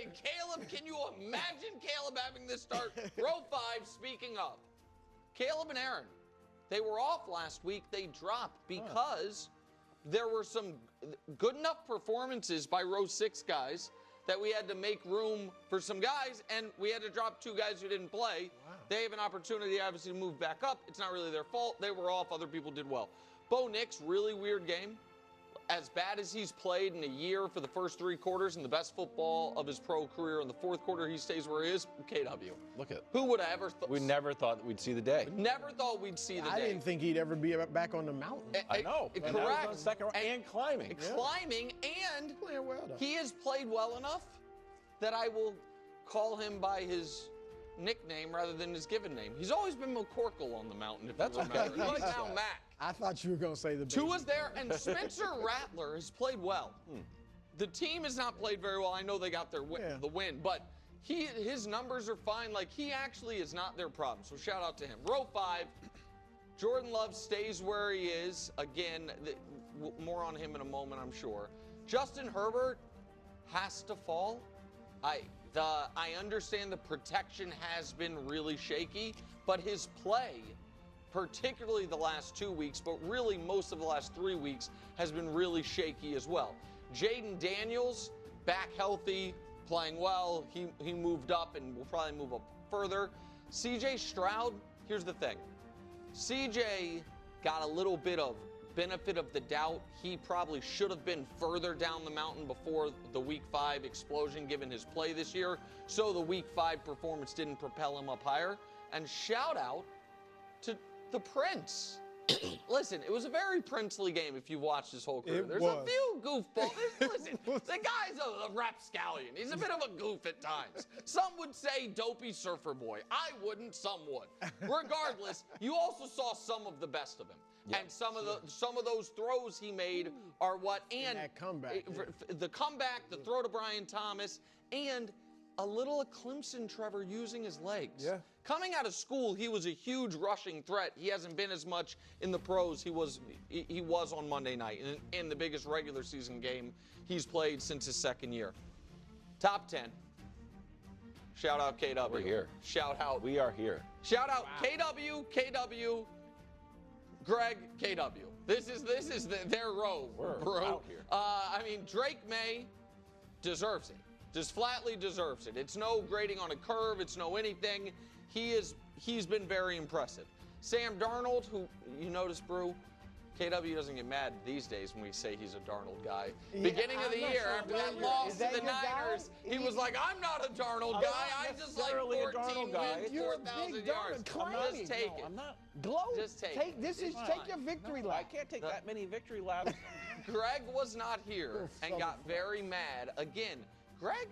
Caleb, can you imagine Caleb having this start? Row 5, speaking of. Caleb and Aaron, they were off last week. They dropped because there were some good enough performances by row 6 guys that we had to make room for some guys, and we had to drop 2 guys who didn't play. Wow. They have an opportunity, obviously, to move back up. It's not really their fault. They were off. Other people did well. Bo Nix, really weird game. As bad as he's played in a year for the first 3 quarters and the best football of his pro career in the 4th quarter, he stays where he is. KW. Look at who would have ever thought? We never thought we'd see the day. Never thought we'd see the day. I didn't think he'd ever be back on the mountain. I know. Correct. Second and climbing. Climbing, and playing well, though. He has played well enough that I will call him by his nickname rather than his given name. He's always been McCorkle on the mountain, if That's you remember. okay. He's now Mac. I thought you were going to say the Tua's there, and Spencer Rattler has played well. The team has not played very well. I know they got their the win, but his numbers are fine. Like, he actually is not their problem, so shout out to him. Row 5, Jordan Love stays where he is. Again, more on him in a moment, I'm sure. Justin Herbert has to fall. I understand the protection has been really shaky, but his play, particularly the last 2 weeks, but really most of the last 3 weeks, has been really shaky as well. Jaden Daniels, back healthy, playing well. He moved up and will probably move up further. CJ Stroud, here's the thing. CJ got a little bit of benefit of the doubt. He probably should have been further down the mountain before the Week 5 explosion given his play this year, so the Week 5 performance didn't propel him up higher. And shout out to the Prince. Listen, it was a very princely game if you've watched his whole career. There's a few goofballs. Listen, the guy's a rapscallion. He's a bit of a goof at times. Some would say dopey surfer boy. I wouldn't, some would. Regardless, you also saw some of the best of him. Yes. And some of those throws he made are what, and that comeback, the comeback, the throw to Brian Thomas, and a little of Clemson Trevor using his legs. Yeah. Coming out of school, he was a huge rushing threat. He hasn't been as much in the pros. He was on Monday night in the biggest regular season game he's played since his 2nd year. Top 10. Shout out KW. We're here. Shout out. We are here. Shout out KW, Greg, KW. This is their row. We're out here. I mean, Drake May deserves it. Just flatly deserves it. It's no grading on a curve. It's no anything. He's been very impressive. Sam Darnold, who you notice, Brew, KW doesn't get mad these days when we say he's a Darnold guy. Beginning of the year, after that loss to the Niners, he was like, I'm not a Darnold guy. I just like 14 wins, 4,000 yards. Just take it. I'm not. Glow. Just take it. Take your victory lap. I can't take that many victory laps. Greg was not here and got very mad. Again, Greg,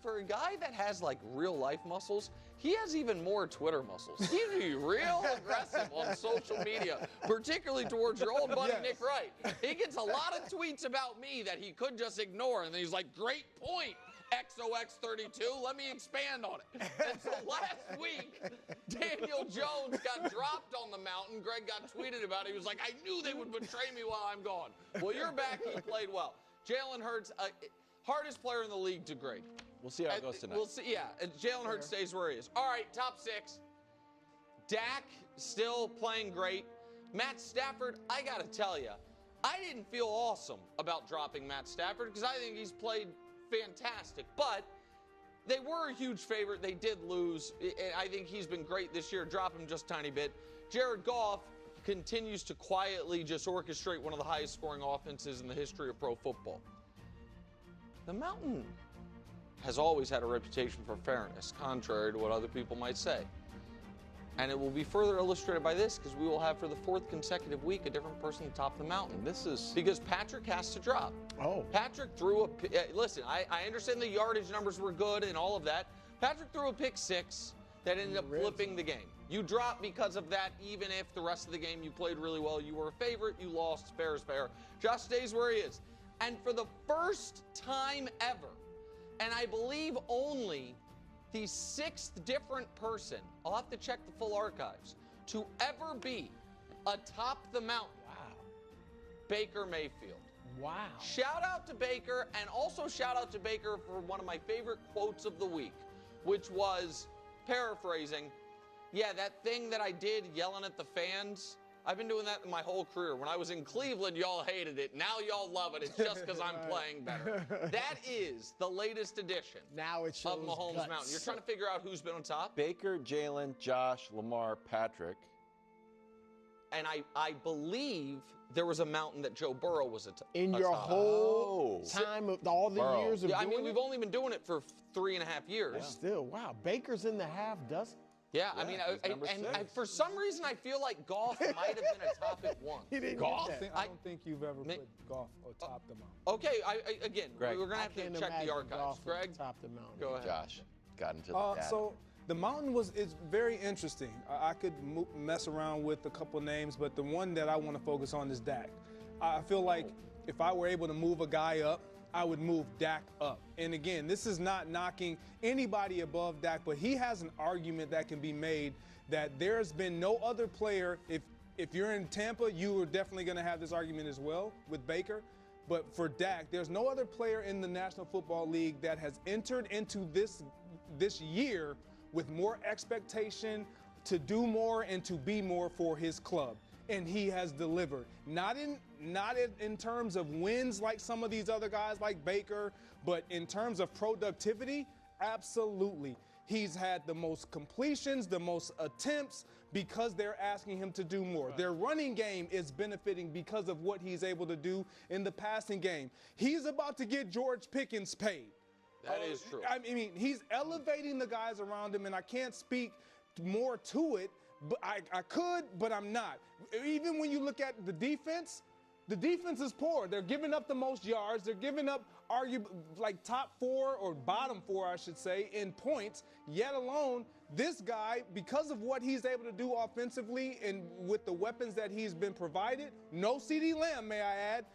for a guy that has like real life muscles, he has even more Twitter muscles. He's real aggressive on social media, particularly towards your old buddy Nick Wright. He gets a lot of tweets about me that he could just ignore, and then he's like, great point, XOX32, let me expand on it. And so last week, Daniel Jones got dropped on the mountain. Greg got tweeted about it. He was like, I knew they would betray me while I'm gone. Well, you're back. He played well. Jalen Hurts, hardest player in the league to grade. We'll see how it goes tonight. We'll see, yeah. Jalen Hurts stays where he is. All right, top 6. Dak still playing great. Matt Stafford, I got to tell you, I didn't feel awesome about dropping Matt Stafford because I think he's played fantastic. But they were a huge favorite. They did lose. I think he's been great this year. Drop him just a tiny bit. Jared Goff continues to quietly just orchestrate one of the highest scoring offenses in the history of pro football. The Mountain has always had a reputation for fairness, contrary to what other people might say. And it will be further illustrated by this because we will have for the 4th consecutive week a different person atop the mountain. This is because Patrick has to drop. Oh. Patrick threw a listen, I understand the yardage numbers were good and all of that. Patrick threw a pick 6 that ended up flipping the game. You dropped because of that, even if the rest of the game you played really well. You were a favorite, you lost, fair is fair. Josh stays where he is. And for the first time ever, and I believe only the 6th different person, I'll have to check the full archives, to ever be atop the mountain. Wow. Baker Mayfield. Wow. Shout out to Baker, and also shout out to Baker for one of my favorite quotes of the week, which was, paraphrasing, yeah, that thing that I did yelling at the fans, I've been doing that my whole career. When I was in Cleveland, y'all hated it. Now y'all love it. It's just because I'm playing better. That is the latest edition now it shows of Mahomes guts. Mountain. You're trying to figure out who's been on top? Baker, Jalen, Josh, Lamar, Patrick. And I believe there was a mountain that Joe Burrow was in your atop. whole time of all the Burrow. years of Yeah, I doing mean, we've only been doing it for 3.5 years. Yeah. Still, wow. Baker's in the half dozen. Yeah, I Yeah, mean, he's number and 6. for some reason, I feel like Goff might have been atop it once. He didn't Goff? get that. I don't think you've ever put Goff atop the mountain. Okay, again, Greg. we're going to have to Can't check the imagine archives. Goff Greg, top the mountain. go ahead. Josh got into the data. So the mountain is very interesting. I could mess around with a couple names, but the one that I want to focus on is Dak. I feel like if I were able to move a guy up, I would move Dak up. And again, this is not knocking anybody above Dak, but he has an argument that can be made that there's been no other player. If you're in Tampa, you are definitely going to have this argument as well with Baker. But for Dak, there's no other player in the National Football League that has entered into this year with more expectation to do more and to be more for his club. And he has delivered. Not in terms of wins like some of these other guys like Baker, but in terms of productivity, absolutely. He's had the most completions, the most attempts, because they're asking him to do more. Their running game is benefiting because of what he's able to do in the passing game. He's about to get George Pickens paid. That is true. I mean, he's elevating the guys around him, and I can't speak more to it, but I could, but I'm not. Even when you look at the defense is poor. They're giving up the most yards. They're giving up like top 4 or bottom 4, I should say, in points. Yet alone, this guy, because of what he's able to do offensively and with the weapons that he's been provided, no CeeDee Lamb, may I add,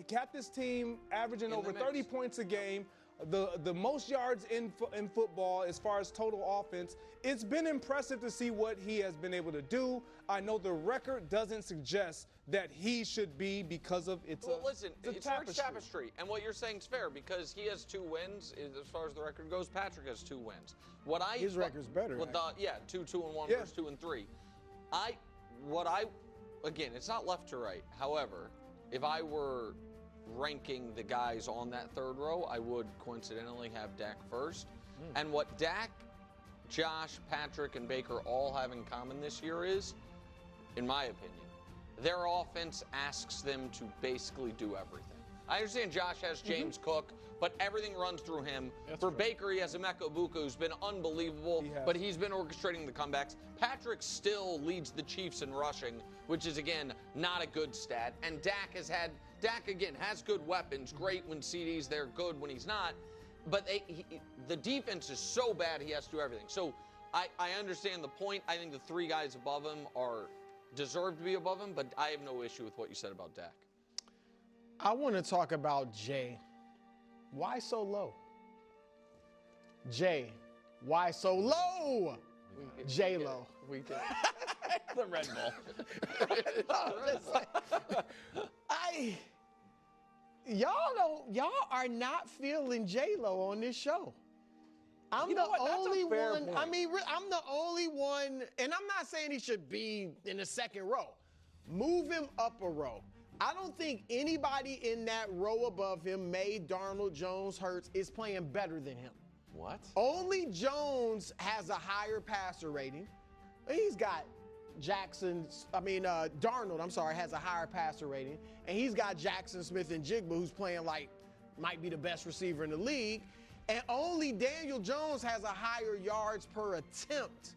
kept this team averaging over 30 points a game. The most yards in football as far as total offense. It's been impressive to see what he has been able to do. I know the record doesn't suggest that he should be because of it's tapestry. And what you're saying is fair because he has 2 wins as far as the record goes. Patrick has 2 wins. His record's better. 2-2-1 versus 2-3. Again, it's not left to right. However, if I were ranking the guys on that 3rd row, I would coincidentally have Dak first. And what Dak, Josh, Patrick, and Baker all have in common this year is, in my opinion, their offense asks them to basically do everything. I understand Josh has James Cook, but everything runs through him. For Baker, he has Emeka Egbuka, who's been unbelievable, but he's been orchestrating the comebacks. Patrick still leads the Chiefs in rushing, which is, again, not a good stat. And Dak, again, has good weapons. Great when CD's there, good when he's not. But the defense is so bad, he has to do everything. So I understand the point. I think the 3 guys above him deserve to be above him, but I have no issue with what you said about Dak. I want to talk about Jay. Why so low? Jay, why so low? J-Lo. We did. The Red Bull. Y'all are not feeling J-Lo on this show. I'm You know the what? That's a only fair one. point. I mean, I'm the only one, and I'm not saying he should be in the 2nd row. Move him up a row. I don't think anybody in that row above him, May, Darnold, Jones, Hurts, is playing better than him. What? Only Jones has a higher passer rating. He's got Darnold, has a higher passer rating. And he's got Jackson Smith-Njigba, who's playing might be the best receiver in the league. And only Daniel Jones has a higher yards per attempt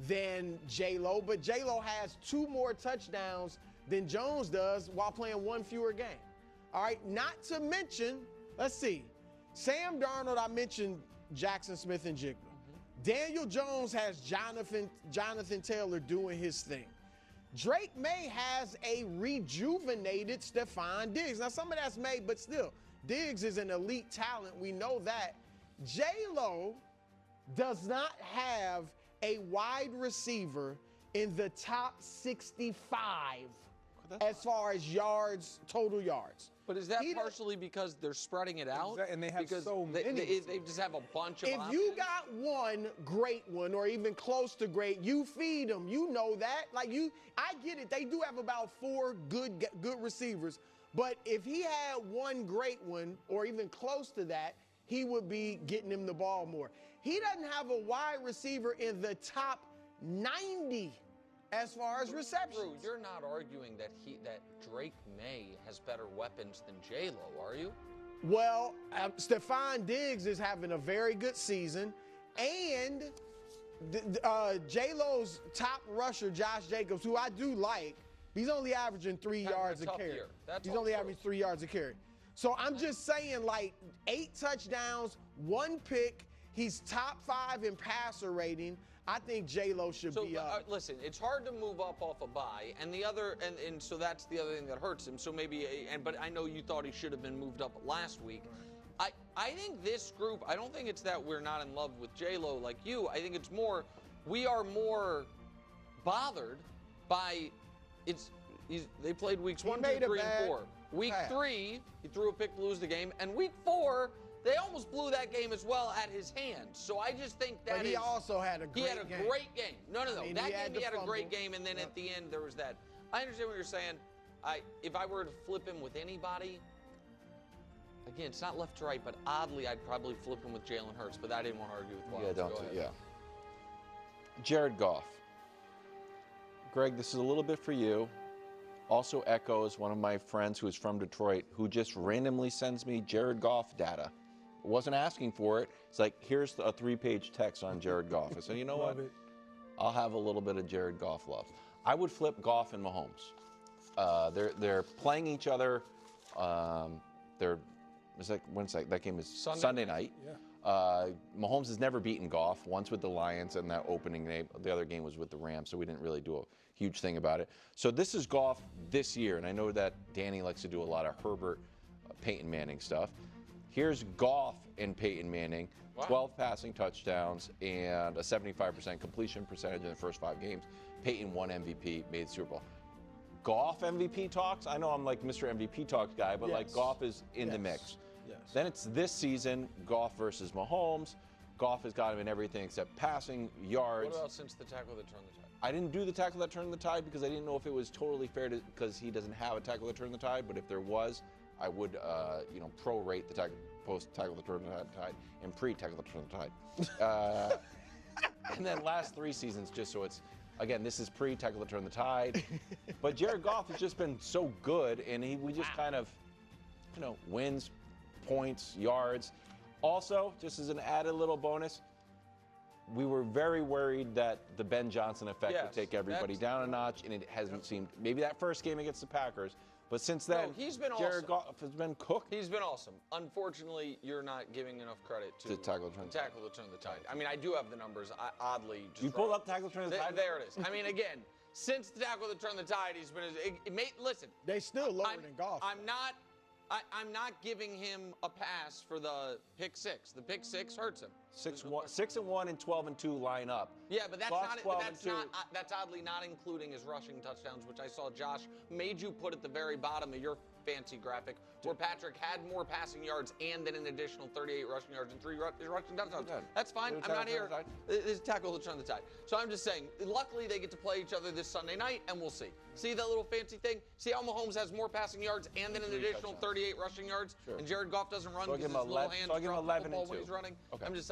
than J-Lo. But J-Lo has 2 more touchdowns than Jones does while playing 1 fewer game. All right, not to mention, let's see. Sam Darnold, I mentioned Jackson Smith-Njigba. Daniel Jones has Jonathan Taylor doing his thing. Drake May has a rejuvenated Stephon Diggs. Now, some of that's May, but still, Diggs is an elite talent. We know that. J-Lo does not have a wide receiver in the top 65 as far as yards, total yards. But is that partially because they're spreading it out? Exactly, and they have because so many. They just have a bunch of If options? you got one great one or even close to great, you feed them. You know that. I get it. They do have about 4 good receivers. But if he had one great one or even close to that, he would be getting him the ball more. He doesn't have a wide receiver in the top 90 as far as receptions. Drew, you're not arguing that Drake May has better weapons than J-Lo, are you? Well, Stephon Diggs is having a very good season, and J-Lo's top rusher, Josh Jacobs, who I do like, he's only averaging 3 yards a carry. He's only averaging 3 yards a carry. So I'm just saying, 8 touchdowns, 1 pick. He's top 5 in passer rating. I think J-Lo should be up. Listen, it's hard to move up off a bye, and so that's the other thing that hurts him. So maybe, but I know you thought he should have been moved up last week. I think this group, I don't think it's that we're not in love with J-Lo like you. I think it's more, we are more bothered by, they played weeks 1, 2, 3, and 4. Week 3, he threw a pick to lose the game, and week 4, they almost blew that game as well at his hands. So I just think that he also had a great game. He had a great game. No. That game he had a great fumble. game, and then at the end there was that. I understand what you're saying. If I were to flip him with anybody, again, it's not left to right, but oddly I'd probably flip him with Jalen Hurts, but I didn't want to argue with Wild. Yeah, don't do it. Yeah. Jared Goff. Greg, this is a little bit for you. Also echoes one of my friends who is from Detroit who just randomly sends me Jared Goff data. Wasn't asking for it. It's like, here's a 3-page text on Jared Goff. I said, you know what? I'll have a little bit of Jared Goff love. I would flip Goff and Mahomes. They're playing each other. That game is Sunday night. Yeah. Mahomes has never beaten Goff, once with the Lions and that opening game. The other game was with the Rams, so we didn't really do a huge thing about it. So this is Goff this year, and I know that Danny likes to do a lot of Herbert, Peyton Manning stuff. Here's Goff and Peyton Manning, 12 passing touchdowns and a 75% completion percentage in the first 5 games. Peyton won MVP, made the Super Bowl. Goff MVP talks? I know I'm like Mr. MVP talks guy, but Goff is in the mix. Yes. Then it's this season, Goff versus Mahomes. Goff has got him in everything except passing, yards. What about since the tackle that turned the tide? I didn't do the tackle that turned the tide because I didn't know if it was totally fair because he doesn't have a tackle that turned the tide, but if there was, I would, prorate the post-tackle that turned the tide and pre-tackle that turned the tide. And then last 3 seasons, just so it's, again, this is pre-tackle that turned the tide. But Jared Goff has just been so good, and we just kind of, wins, points, yards. Also, just as an added little bonus, we were very worried that the Ben Johnson effect would take everybody down a notch, and it hasn't seemed. Maybe that first game against the Packers, but since then, Jared Goff has been cooked. He's been awesome. Unfortunately, you're not giving enough credit to tackle to turn the tide. I mean, I do have the numbers. Oddly, just you pulled up tackle to turn the tide. There it is. I mean, again, since the tackle to turn the tide, he's been. Listen, they still lower than Goff. I'm not giving him a pass for the pick 6. The pick 6 hurts him. 6-1 and 12-2 line up. Yeah, but that's that's oddly not including his rushing touchdowns, which I saw Josh made you put at the very bottom of your fancy graphic, where Patrick had more passing yards and then an additional 38 rushing yards and 3 rushing touchdowns. That's fine. I'm not here. It's tackle to turn the tide. So I'm just saying, luckily they get to play each other this Sunday night, and we'll see. See that little fancy thing? See how Mahomes has more passing yards and then an additional 38 rushing yards, and Jared Goff doesn't run because his little hands drop the football when he's running? I'm just telling